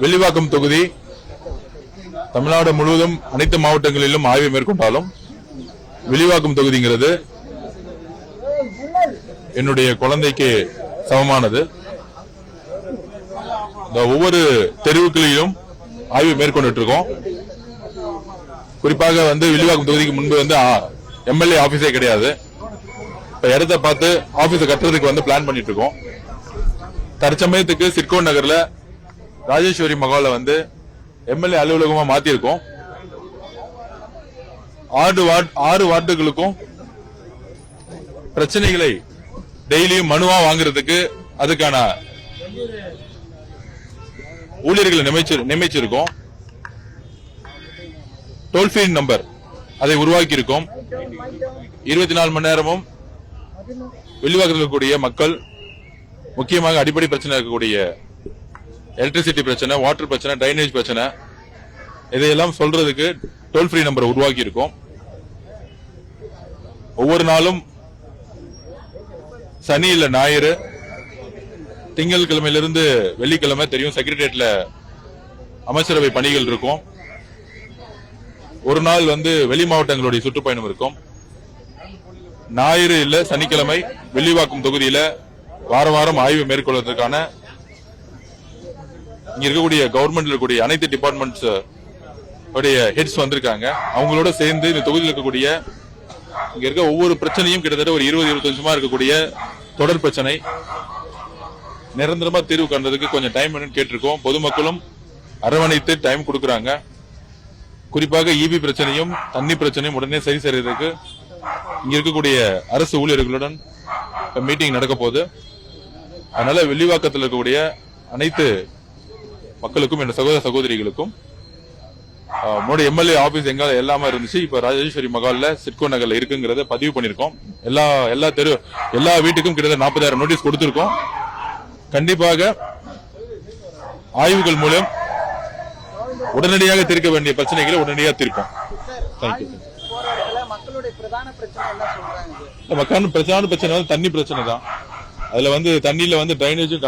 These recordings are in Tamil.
வில்லிவாக்கம் தொகுதி தமிழ்நாடு முழுவதும் அனைத்து மாவட்டங்களிலும் ஆய்வு மேற்கொண்டாலும் வில்லிவாக்கம் தொகுதிங்கிறது என்னுடைய குழந்தைக்கு சமமானது. ஒவ்வொரு தெருவுகளிலும் ஆய்வு மேற்கொண்டு இருக்கோம். குறிப்பாக வில்லிவாக்கம் தொகுதிக்கு முன்பு எம்எல்ஏ ஆபீஸே கிடையாது. இடத்தை பார்த்து ஆபீஸை கட்டுறதுக்கு பிளான் பண்ணிட்டு இருக்கோம். தற்சமயத்துக்கு சிட்கோ நகர்ல ராஜேஸ்வரி மகால எம்எல்ஏ அலுவலகமா மாத்திருக்கோம். 6 வார்டுகளுக்கும் பிரச்சனைகளை டெய்லியும் மனுவா வாங்குறதுக்கு அதுக்கான ஊழியர்களை நியமிச்சிருக்கோம். டோல் ஃப்ரீ நம்பர் அதை உருவாக்கி இருக்கோம். 24 மணி நேரமும் வில்லிவாக்கத்தில் இருக்கக்கூடிய மக்கள், முக்கியமாக அடிப்படை பிரச்சனை இருக்கக்கூடிய எலக்ட்ரிசிட்டி பிரச்சனை, வாட்டர் பிரச்சனை, டிரைனேஜ் பிரச்சனை, இதையெல்லாம் சொல்றதுக்கு டோல் ஃப்ரீ நம்பர் உருவாக்கி இருக்கோம். ஒவ்வொரு நாளும் சனி இல்ல ஞாயிறு, திங்கட்கிழமையிலிருந்து வெள்ளிக்கிழமை தெரியும் செக்ரட்டரியேட்ல அமைச்சரவை பணிகள் இருக்கும். ஒரு நாள் வெளி மாவட்டங்களுடைய சுற்றுப்பயணம் இருக்கும். ஞாயிறு இல்ல சனிக்கிழமை வில்லிவாக்கம் தொகுதியில வாரம் ஆய்வு மேற்கொள்வதற்கான இங்க இருக்கக்கூடிய கவர்மெண்ட்ல இருக்கக்கூடிய அனைத்து டிபார்ட்மெண்ட்ஸ் ஹெட்ஸ் வந்திருக்காங்க. அவங்களோட சேர்ந்து இந்த தொகுதியில் இருக்கக்கூடிய இங்க இருக்க ஒவ்வொரு பிரச்சனையும் கிட்டத்தட்ட ஒரு 20-25 வருஷமா இருக்கக்கூடிய தொடர் பிரச்சனை நிரந்தரமா தீர்வு காண்றதுக்கு கொஞ்சம் டைம் வேணும்னு கேட்டிருக்கோம். பொதுமக்களும் அரவணைத்து டைம் கொடுக்கறாங்க. குறிப்பாக ஈபி பிரச்சனையும் தண்ணி பிரச்சனையும் உடனே சரி செய்யறதுக்கு இங்க இருக்கக்கூடிய அரசு ஊழியர்களுடன் மீட்டிங் நடக்க போகுது. அதனால வில்லிவாக்கத்தில் இருக்கக்கூடிய அனைத்து மக்களுக்கும், என் சகோதர சகோதரிகளுக்கும் முன்னாடி எம்எல்ஏ ஆபீஸ் எங்க எல்லாமே இருந்துச்சு, இப்ப ராஜேஸ்வரி மகால்ல சிட்கோ நகர்ல இருக்குங்கிறத பதிவு பண்ணிருக்கோம். எல்லா வீட்டுக்கும் கிட்டத்தட்ட 40,000 நோட்டீஸ் கொடுத்திருக்கோம். கண்டிப்பாக ஆய்வுகள் மூலம் உடனடியாக தீர்க்க வேண்டிய பிரச்சனைகளை உடனடியாக தீர்ப்போம். மக்களுடைய பிரதான பிரச்சனை தண்ணி பிரச்சனை தான். அதுல தண்ணியில டிரைனேஜும்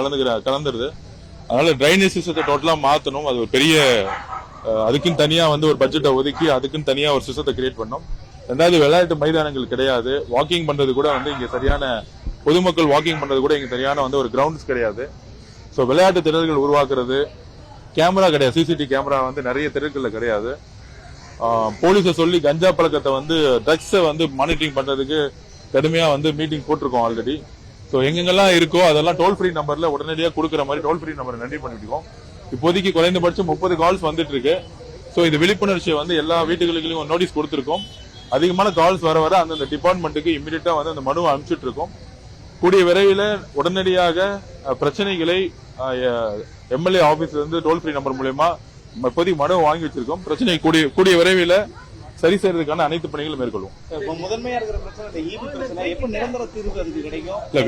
கலந்துருது. அதனால டிரைனேஜ் சிஸ்டத்தை டோட்டலா மாத்தணும். அது ஒரு பெரிய அதுக்குன்னு தனியா ஒரு பட்ஜெட்டை ஒதுக்கி அதுக்குன்னு தனியா ஒரு சிஸ்டத்தை கிரியேட் பண்ணோம். ரெண்டாவது, விளையாட்டு மைதானங்கள் கிடையாது. வாக்கிங் பண்றது கூட இங்க சரியான பொதுமக்கள் வாக்கிங் பண்றது கூட இங்க சரியான ஒரு கிரவுண்ட்ஸ் கிடையாது. சோ விளையாட்டு திடல்கள் உருவாக்குறது, கேமரா கிடையாது, சிசிடிவி கேமரா நிறைய திடல்கள்ல கிடையாது. போலீஸை சொல்லி கஞ்சா பழக்கத்தை ட்ரக்ஸை மானிட்டரிங் பண்றதுக்கு கடுமையா மீட்டிங் போட்டிருக்கோம் ஆல்ரெடி. சோ எங்கெங்கெல்லாம் இருக்கோ அதெல்லாம் டோல் ஃப்ரீ நம்பர்ல உடனடியாக கொடுக்குற மாதிரி டோல் ஃப்ரீ நம்பர் ரெடி பண்ணிருக்கோம். இப்போதைக்கு குறைந்தபட்சம் 30 கால்ஸ் வந்துட்டு இருக்கு. சோ இந்த விழிப்புணர்ச்சியை எல்லா வீட்டுகளுக்கும் நோட்டீஸ் கொடுத்திருக்கோம். அதிகமான கால்ஸ் வர அந்தந்த டிபார்ட்மெண்ட்டுக்கு இமிடியட்டா அந்த மனுவை அனுப்பிச்சிட்டு இருக்கோம். கூடிய விரைவில் உடனடியாக பிரச்சனைகளை எம்எல்ஏ ஆபீஸ்ல டோல் ஃப்ரீ நம்பர் மூலமா இப்போதைக்கு மனு வாங்கி வச்சிருக்கோம். பிரச்சனை கூடிய விரைவில் சரி செய்யறதுக்கான அனைத்து பணிகளும் மேற்கொள்வோம்.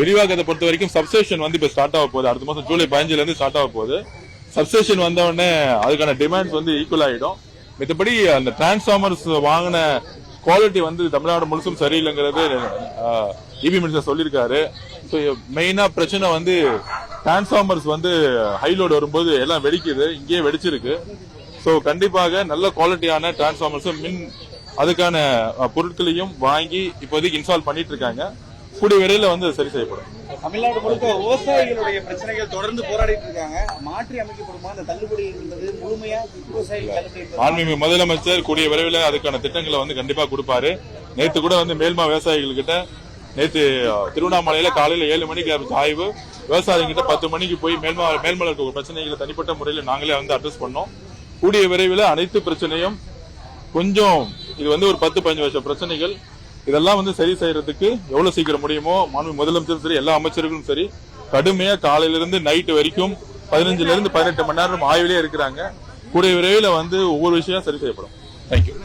விரிவாக்கத்தை பொறுத்த வரைக்கும் சப்ஸ்டேஷன் இப்ப ஸ்டார்ட் ஆக போகுது. அடுத்த மாசம் ஜூலை 15 இருந்து ஸ்டார்ட் ஆக போகுது. சப்ஸ்டேஷன் வந்த உடனே அதுக்கான டிமாண்ட்ஸ் ஈக்குவல் ஆயிடும். மத்தபடி அந்த டிரான்ஸ்பார்மர்ஸ் வாங்கின குவாலிட்டி தமிழ்நாடு முழுசும் சரியில்லைங்கிறது இபி மினிஸ்டர் சொல்லியிருக்காரு. மெயினா பிரச்சனை டிரான்ஸ்பார்மர்ஸ் ஹைலோடு வரும்போது எல்லாம் வெடிக்குது, இங்கேயே வெடிச்சிருக்கு. சோ கண்டிப்பாக நல்ல குவாலிட்டியான டிரான்ஸ்பார்மர்ஸ் அதுக்கான பொருட்களையும் வாங்கி இப்போதைக்கு இன்ஸ்டால் பண்ணிட்டு இருக்காங்க. கூடிய விரைவில் சரி செய்யப்படும். தமிழ்நாடு முழுக்க விவசாயிகளுடைய பிரச்சனைகள் தொடர்ந்து போராடிட்டு இருக்காங்க. மாற்றி அமைக்கப்படுமா அந்த தள்ளுபடி என்பது முழுமையா விவசாயிகள்? மாண்புமிகு முதலமைச்சர் கூடிய விரைவில் அதுக்கான திட்டங்களை கண்டிப்பா கொடுப்பாரு. நேற்று கூட மேல்மா விவசாயிகள் கிட்ட நேற்று திருவண்ணாமலையில காலையில 7 மணிக்கு ஆரம்பிச்ச ஆய்வு, விவசாயிகிட்ட 10 மணிக்கு போய் மேல்மலை இருக்க பிரச்சனைகளை தனிப்பட்ட முறையில் நாங்களே அட்ரஸ் பண்ணோம். கூடிய விரைவில் அனைத்து பிரச்சனையும் கொஞ்சம் இது ஒரு 10-15 வருஷ பிரச்சனைகள் இதெல்லாம் சரி செய்யறதுக்கு எவ்வளவு சீக்கிரம் முடியுமோ மாண்புமிகு முதலமைச்சரும் சரி, எல்லா அமைச்சர்களும் சரி, கடுமையா காலையிலிருந்து நைட்டு வரைக்கும் 15 இருந்து 18 மணி நேரம் ஆய்விலே இருக்கிறாங்க. கூடிய விரைவில் ஒவ்வொரு விஷயம் சரி செய்யப்படும். தேங்க்யூ.